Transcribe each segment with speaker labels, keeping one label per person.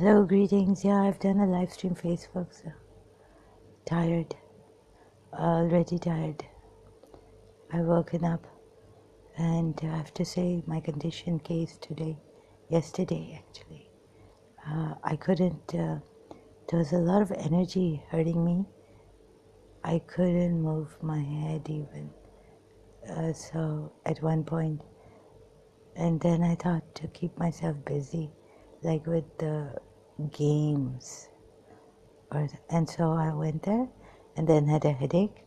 Speaker 1: Hello, greetings. Yeah, I've done a live stream Facebook, so tired, already tired. I've woken up and I have to say my condition case yesterday actually. I couldn't, there was a lot of energy hurting me. I couldn't move my head even. So at one point, and then I thought to keep myself busy, like with the games. And so I went there and then had a headache,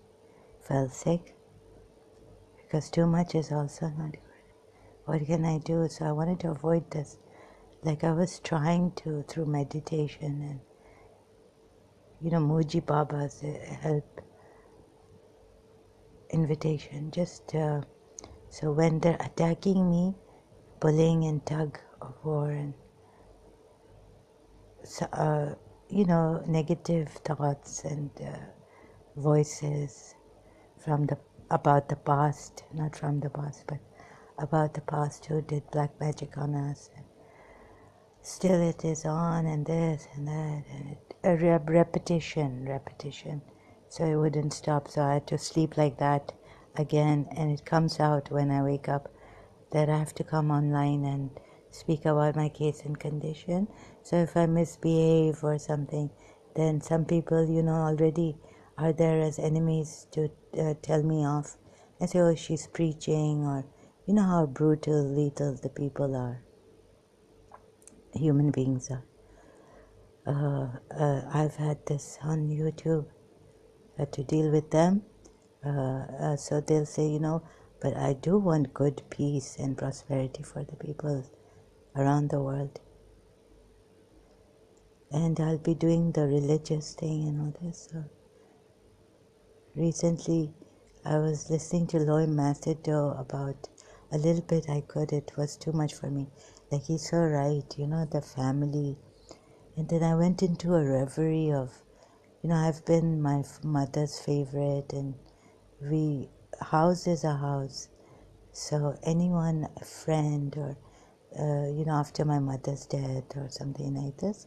Speaker 1: fell sick, because too much is also not good. What can I do? So I wanted to avoid this. Like I was trying to through meditation and, Muji Baba's help, invitation, just so when they're attacking me, pulling and tug of war and, negative thoughts and voices from about the past, not from the past, but about the past who did black magic on us. Still it is on and this and that and repetition, so it wouldn't stop. So I had to sleep like that again, and it comes out when I wake up that I have to come online and speak about my case and condition. So if I misbehave or something, then some people already are there as enemies to tell me off and say, oh, she's preaching, or how brutal, lethal the people are, human beings are. I've had this on YouTube to deal with them. So they'll say, but I do want good peace and prosperity for the people around the world. And I'll be doing the religious thing and all this. So recently, I was listening to Loy Macedo about a little bit I could. It was too much for me. Like, he's so right, the family. And then I went into a reverie of, I've been my mother's favorite, and house is a house. So anyone, a friend, or, after my mother's death or something like this,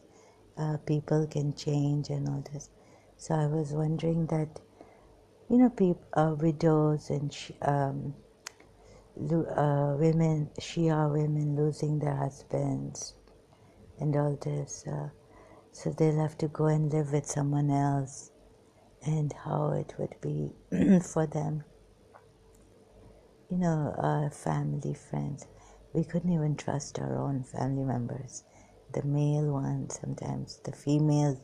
Speaker 1: people can change and all this. So I was wondering that, widows and women, Shia women losing their husbands and all this. So they'll have to go and live with someone else, and how it would be for them. Family, friends. We couldn't even trust our own family members. The male ones, sometimes the female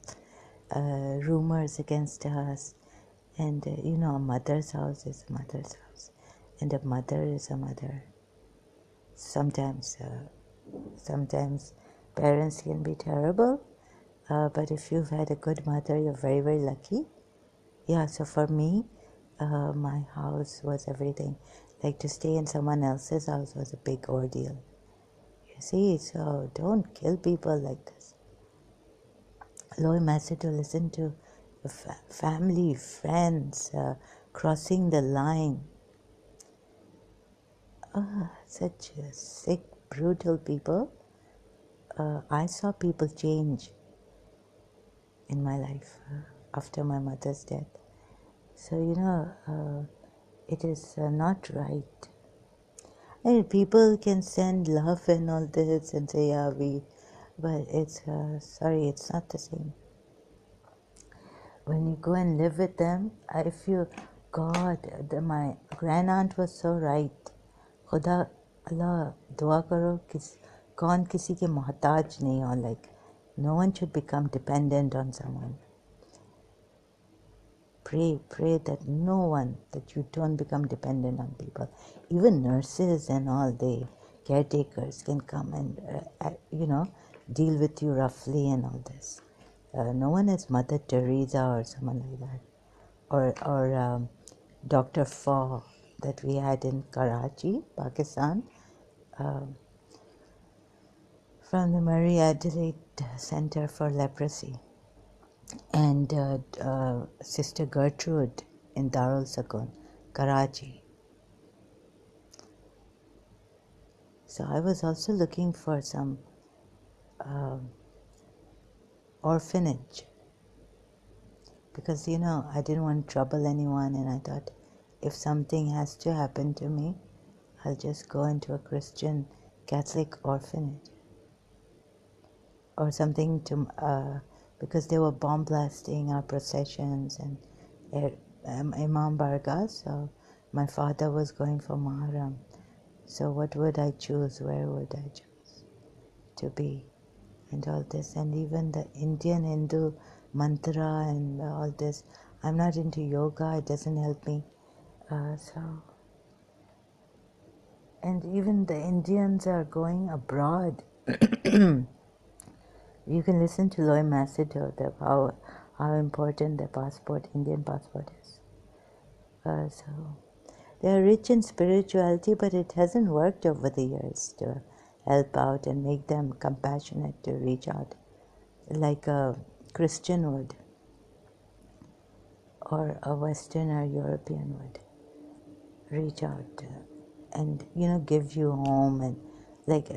Speaker 1: rumors against us. And, a mother's house is a mother's house. And a mother is a mother. Sometimes parents can be terrible. But if you've had a good mother, you're very, very lucky. Yeah, so for me, my house was everything. Like, to stay in someone else's house was a big ordeal. You see, so don't kill people like this. Low message to listen to family, friends, crossing the line. Such sick, brutal people. I saw people change in my life after my mother's death. So, it is not right. And people can send love and all this and say, yeah, but it's, sorry, it's not the same. When you go and live with them, I feel, God, my grand aunt was so right. खुदा अल्लाह दुआ करो कौन किसी के मोहताज नहीं हो. Like, no one should become dependent on someone. Pray that you don't become dependent on people. Even nurses and all, they caretakers can come and deal with you roughly and all this. No one is Mother Teresa or someone like that, or Dr. Faw that we had in Karachi, Pakistan, from the Marie Adelaide Center for Leprosy, and Sister Gertrude in Darul Sakoon, Karachi. So I was also looking for some orphanage. Because, I didn't want to trouble anyone, and I thought if something has to happen to me, I'll just go into a Christian Catholic orphanage or something because they were bomb blasting our processions and Imam Barga, so my father was going for Muharram. So what would I choose? Where would I choose to be? And all this, and even the Indian Hindu mantra and all this. I'm not into yoga, it doesn't help me. And even the Indians are going abroad. You can listen to Loy Macedo, how important the Indian passport is. So they are rich in spirituality, but it hasn't worked over the years to help out and make them compassionate to reach out like a Christian would or a Western or European would reach out and give you home and make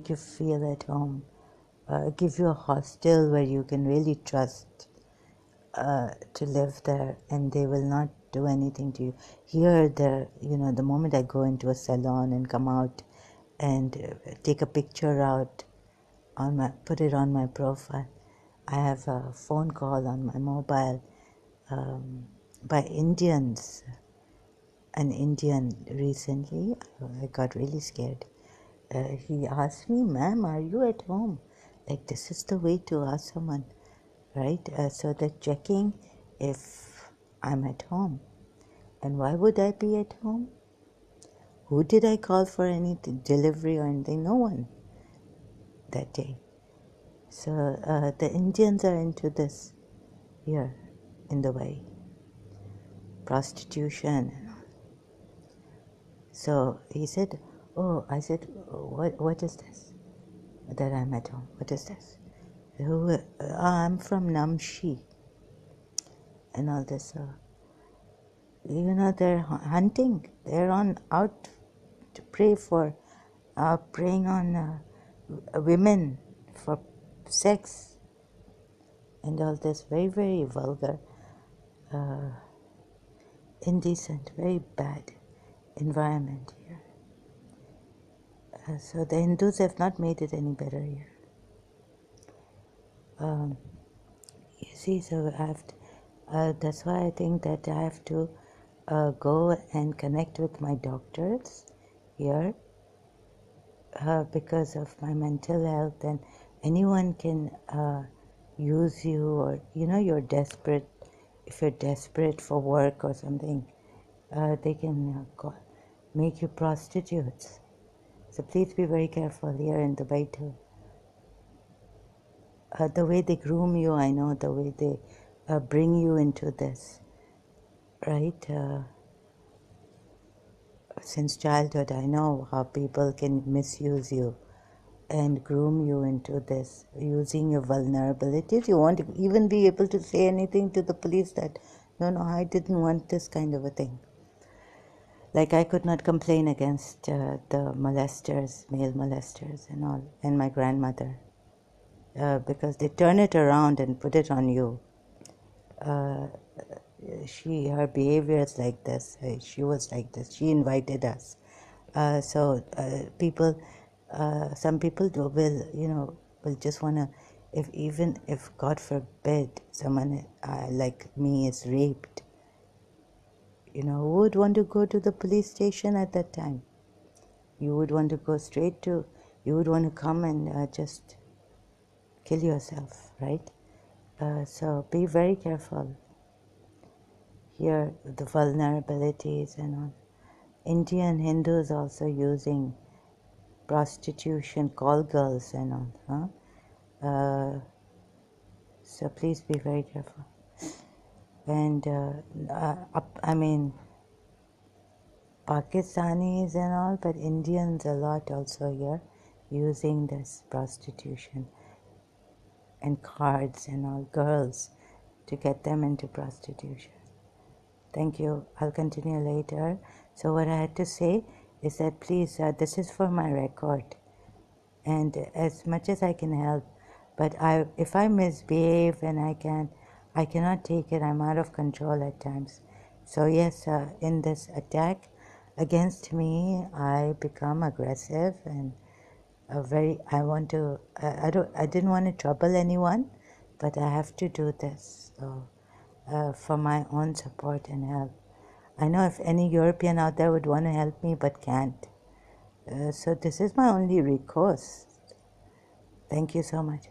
Speaker 1: you feel at home, give you a hostel where you can really trust to live there, and they will not do anything to you. Here, the moment I go into a salon and come out and take a picture out put it on my profile, I have a phone call on my mobile by Indians. An Indian recently, I got really scared. He asked me, "Ma'am, are you at home?" Like, this is the way to ask someone, right? So they're checking if I'm at home. And why would I be at home? Who did I call for any delivery or anything? No one that day. So the Indians are into this here in the way. Prostitution. So he said, "Oh," I said, what is this? That I'm at home. What is this? I'm from Namshi. And all this. They're hunting. They're out to preying on women for sex. And all this very, very vulgar, indecent, very bad environment here. So the Hindus have not made it any better here. You see, so I have to, that's why I think that I have to go and connect with my doctors here because of my mental health, and anyone can use you, or you're desperate. If you're desperate for work or something, they can make you prostitutes. So please be very careful here in Dubai too. The way they groom you, I know, the way they bring you into this, right? Since childhood, I know how people can misuse you and groom you into this, using your vulnerabilities. You won't even be able to say anything to the police that, no, I didn't want this kind of a thing. Like, I could not complain against the molesters, male molesters and all, and my grandmother. Because they turn it around and put it on you. Her behavior is like this. She was like this. She invited us. So some people will just wanna, if God forbid someone like me is raped, who would want to go to the police station at that time? You would want to go you would want to come and just kill yourself, right? So be very careful here, the vulnerabilities and all. Indian Hindus also using prostitution, call girls and all. So please be very careful. And Pakistanis and all, but Indians a lot also here using this prostitution and cards and all, girls, to get them into prostitution. Thank you. I'll continue later. So what I had to say is that please, this is for my record. And as much as I can help, But if I misbehave and I cannot take it. I'm out of control at times. So yes, in this attack against me, I become aggressive and I want to. I didn't want to trouble anyone, but I have to do this. So for my own support and help. I know if any European out there would want to help me but can't. So this is my only recourse. Thank you so much.